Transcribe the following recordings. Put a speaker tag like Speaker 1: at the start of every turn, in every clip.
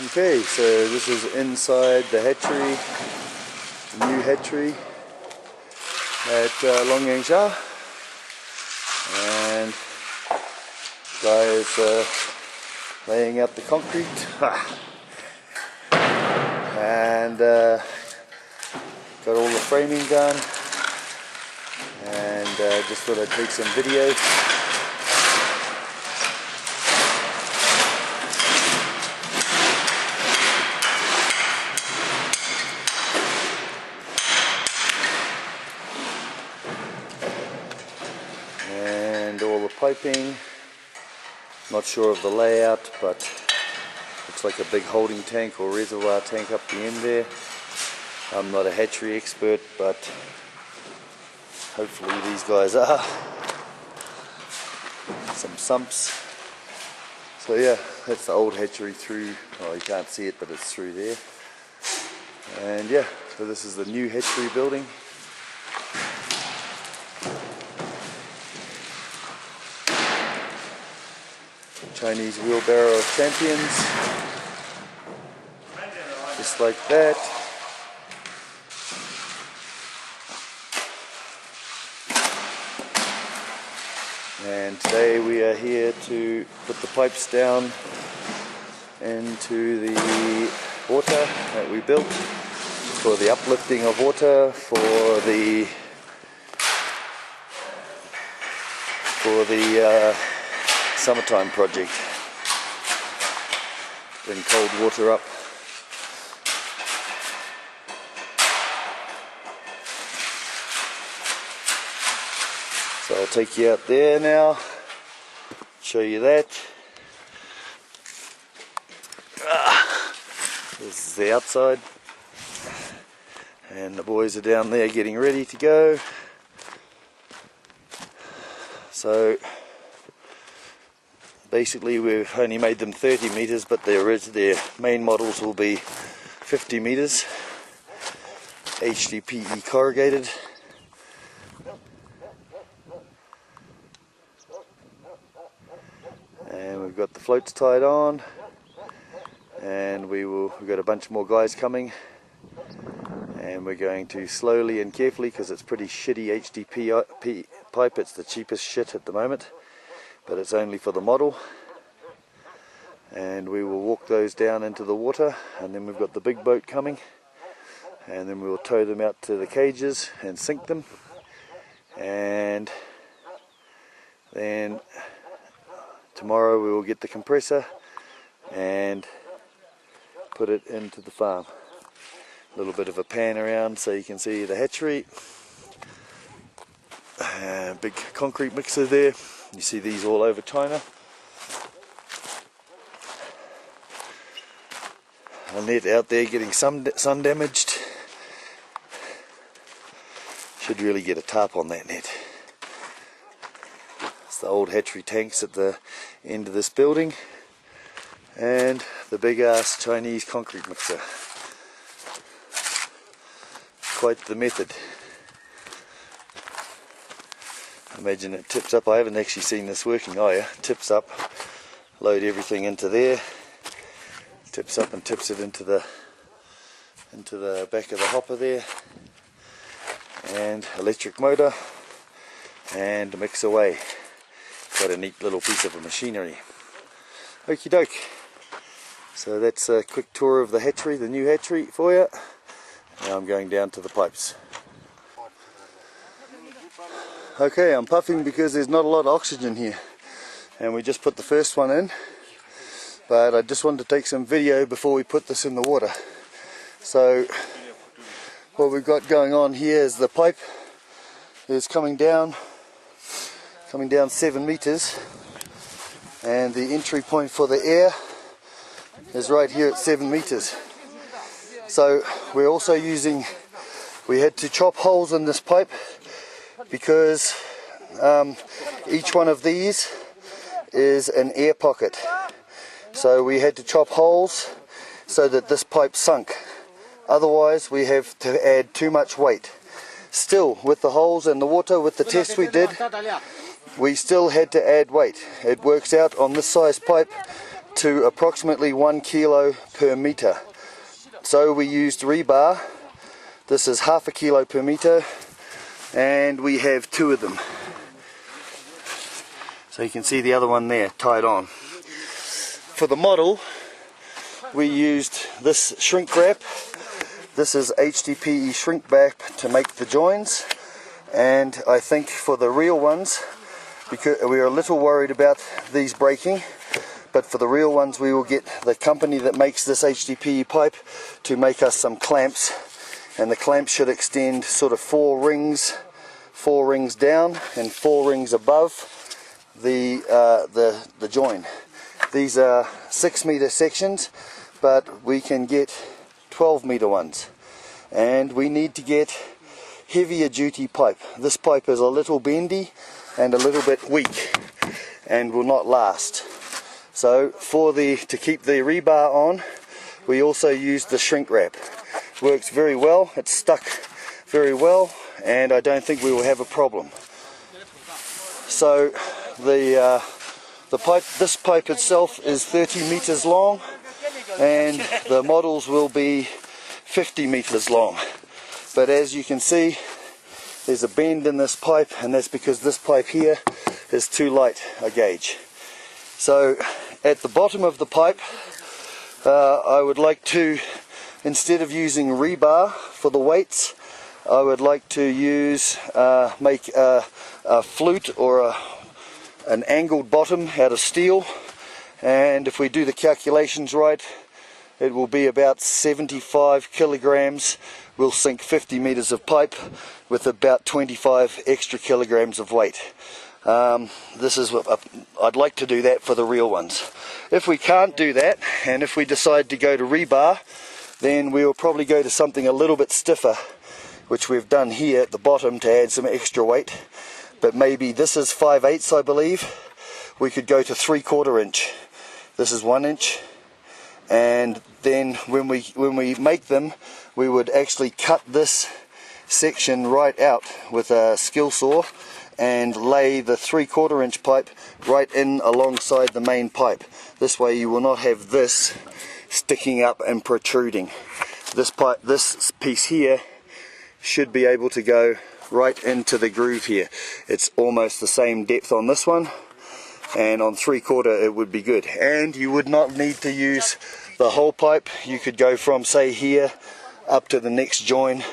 Speaker 1: Okay, so this is inside the hatchery, the new hatchery at Long Yang Sha, and guy is laying out the concrete and got all the framing done, and just thought I'd take some video. And all the piping, not sure of the layout, but looks like a big holding tank or reservoir tank up the end there. I'm not a hatchery expert, but hopefully these guys are. Some sumps. So yeah, that's the old hatchery through, oh you can't see it but it's through there. And yeah, so this is the new hatchery building. Chinese wheelbarrow of champions, just like that. And today we are here to put the pipes down into the water that we built for the uplifting of water for the summertime project. Bring cold water up. So I'll take you out there now, show you that. This is the outside, and the boys are down there getting ready to go. So basically we've only made them 30 meters, but their main models will be 50 meters, HDPE corrugated. And we've got the floats tied on, and we've got a bunch more guys coming, and we're going to slowly and carefully, because it's pretty shitty HDPE pipe. It's the cheapest shit at the moment, but it's only for the model, and we will walk those down into the water, and then we've got the big boat coming, and then we will tow them out to the cages and sink them, and then tomorrow we will get the compressor and put it into the farm. A little bit of a pan around so you can see the hatchery. Big concrete mixer there. You see these all over China. A net out there getting sun damaged. Should really get a tarp on that net. It's the old hatchery tanks at the end of this building, and the big ass Chinese concrete mixer. Quite the method. Imagine it tips up. I haven't actually seen this working. Oh yeah, tips up, load everything into there, tips up and tips it into the back of the hopper there, and electric motor, and mix away. Quite a neat little piece of machinery. Okie doke. So that's a quick tour of the hatchery, the new hatchery for you. Now I'm going down to the pipes. Okay, I'm puffing because there's not a lot of oxygen here, and we just put the first one in, but I just wanted to take some video before we put this in the water. So what we've got going on here is the pipe is coming down 7 meters, and the entry point for the air is right here at 7 meters. So we're also we had to chop holes in this pipe because each one of these is an air pocket. So we had to chop holes so that this pipe sunk. Otherwise we have to add too much weight. Still, with the holes and the water, with the test we did, we still had to add weight. It works out on this size pipe to approximately 1 kilo per meter. So we used rebar. This is half a kilo per meter, and we have 2 of them. So you can see the other one there tied on. For the model, we used this shrink wrap. This is HDPE shrink wrap to make the joins, and I think for the real ones, because we are a little worried about these breaking, but for the real ones we will get the company that makes this HDPE pipe to make us some clamps, and the clamps should extend sort of 4 rings down and 4 rings above the join. These are 6-meter sections, but we can get 12-meter ones, and we need to get heavier duty pipe. This pipe is a little bendy and a little bit weak and will not last. So to keep the rebar on, we also used the shrink wrap. Works very well, it's stuck very well, and I don't think we will have a problem. So this pipe itself is 30 meters long, and the models will be 50 meters long. But as you can see, there's a bend in this pipe, and that's because this pipe here is too light a gauge. So at the bottom of the pipe, I would like to, instead of using rebar for the weights, I would like to make a flute or an angled bottom out of steel, and if we do the calculations right, it will be about 75 kilograms. We'll sink 50 meters of pipe with about 25 extra kilograms of weight. This is what I'd like to do that for the real ones. If we can't do that, and if we decide to go to rebar, then we'll probably go to something a little bit stiffer, which we've done here at the bottom to add some extra weight. But maybe this is 5/8, I believe. We could go to 3/4 inch. This is 1 inch, and then when we make them, we would actually cut this section right out with a skill saw and lay the 3/4 inch pipe right in alongside the main pipe. This way you will not have this sticking up and protruding. This piece here should be able to go right into the groove here. It's almost the same depth on this one, and on 3/4 it would be good. And you would not need to use the whole pipe. You could go from, say, here up to the next join,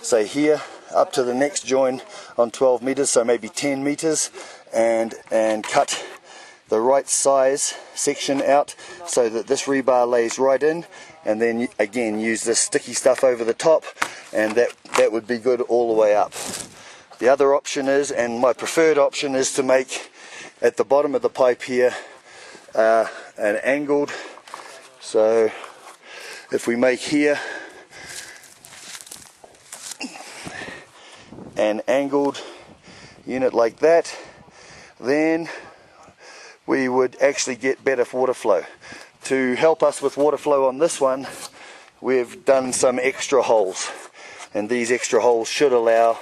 Speaker 1: say here up to the next join on 12 meters, so maybe 10 meters, and cut the right size section out so that this rebar lays right in, and then again use this sticky stuff over the top, and that would be good all the way up. The other option is, and my preferred option, is to make at the bottom of the pipe here an angled. So if we make here an angled unit like that, then we would actually get better water flow. To help us with water flow on this one, we've done some extra holes, and these extra holes should allow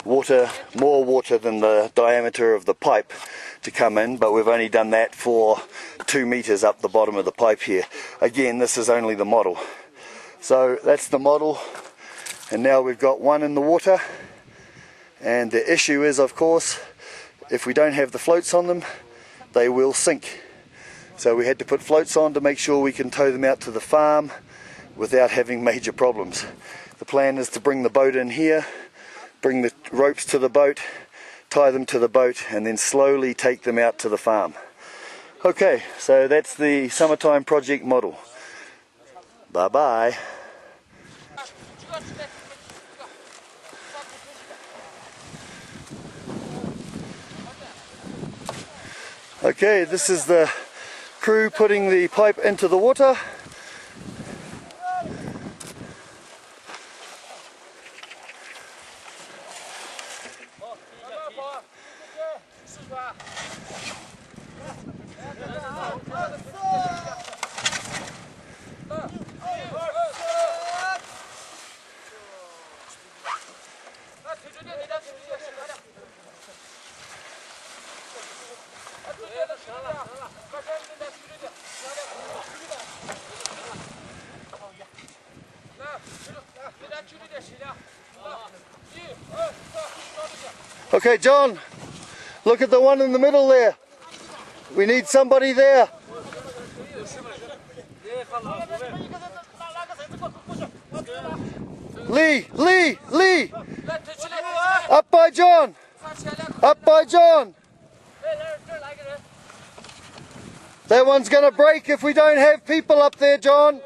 Speaker 1: water, more water than the diameter of the pipe, to come in, but we've only done that for 2 meters up the bottom of the pipe here. Again, this is only the model. So that's the model, and now we've got one in the water, and the issue is, of course, if we don't have the floats on them, they will sink. So we had to put floats on to make sure we can tow them out to the farm without having major problems. The plan is to bring the boat in here, bring the ropes to the boat, tie them to the boat, and then slowly take them out to the farm. Okay, so that's the summertime project model. Bye bye. Okay, this is the crew putting the pipe into the water.
Speaker 2: 行了，快点，现在去这里。
Speaker 1: Okay, John, look at the one in the middle there. We need somebody there. Lee! Up by John! Up by John! That one's going to break if we don't have people up there, John.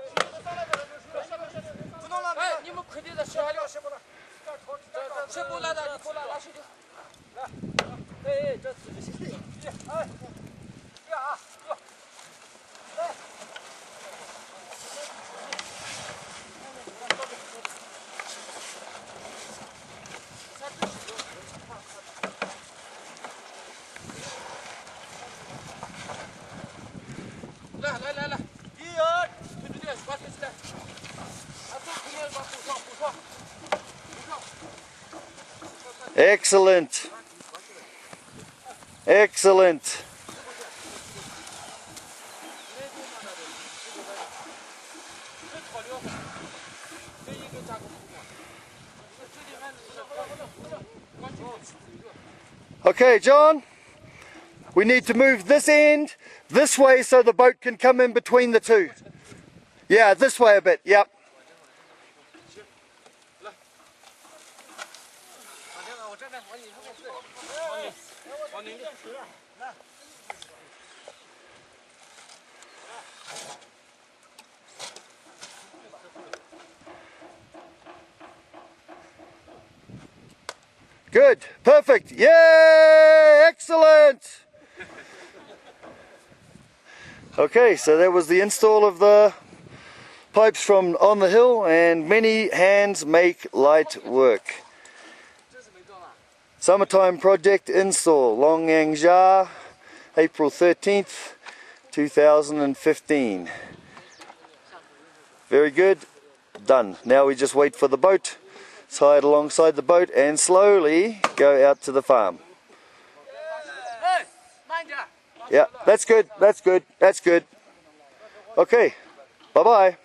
Speaker 1: Excellent. Excellent. Okay, John, we need to move this end this way so the boat can come in between the two. Yeah, this way a bit, yep. Good, perfect, yay, excellent. Okay, so that was the install of the pipes from on the hill, and many hands make light work. Summertime project install, Long Yang Jia, April 13th, 2015. Very good, done. Now we just wait for the boat, tie it alongside the boat and slowly go out to the farm. Yeah, that's good, that's good, that's good. Okay, bye-bye.